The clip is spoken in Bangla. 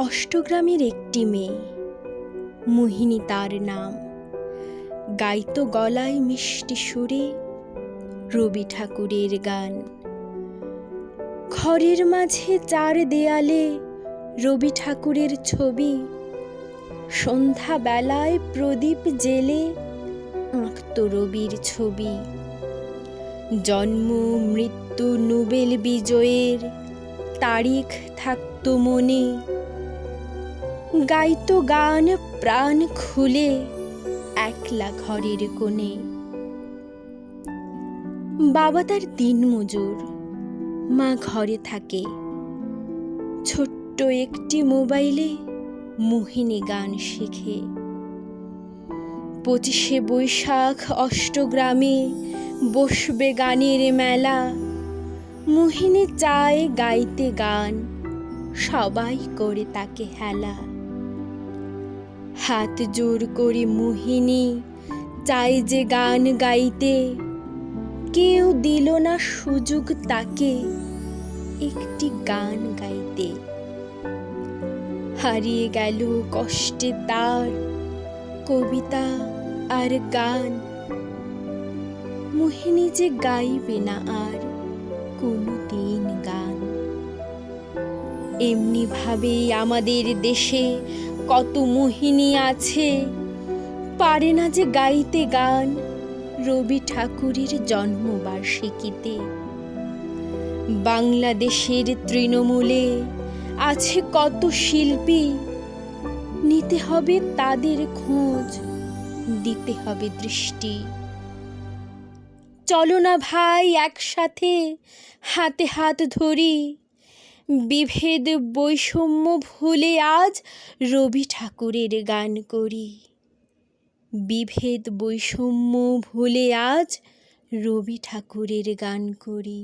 অষ্টগ্রামের একটি মেয়ে, মোহিনী তার নাম। গাইতো গলায় মিষ্টি সুরে রবি ঠাকুরের গান। ঘরের মাঝে চার দেয়ালে রবি ঠাকুরের ছবি, সন্ধ্যা বেলায় প্রদীপ জেলে আঁকত রবির ছবি। জন্ম মৃত্যু নোবেল বিজয়ের তারিখ থাকত মনে, গাইতো গান প্রাণ খুলে একলা ঘরের কোণে। বাবা তার দিনমজুর, মা ঘরে থাকে। ছোট্ট একটি মোবাইলে মোহিনী গান শেখে। 25শে বৈশাখ অষ্টগ্রামে বসবে গানের মেলা। মোহিনী চায় গাইতে গান, সবাই করে তাকে হেলা। হাত জোর করে মোহিনী চায় যে গান গাইতে, কেউ দিল না সুযোগ তাকে একটি গান গাইতে। হারিয়ে গেল কষ্টে তার কবিতা আর গান। মোহিনী যে গাইবে না আর কোনোদিন গান। এমনি ভাবেই আমাদের দেশে কত মোহিনী আছে, পারে না যে গাইতে গান রবি ঠাকুরের জন্মবার্ষিকীতে। বাংলাদেশের তৃণমূলে আছে কত শিল্পী, নিতে হবে তাদের খোঁজ, দিতে হবে দৃষ্টি। চলো না ভাই একসাথে হাতে হাত ধরি, বিভেদ বৈষম্য ভুলে আজ রবি ঠাকুরের গান করি। বিভেদ বৈষম্য ভুলে আজ রবি ঠাকুরের গান করি।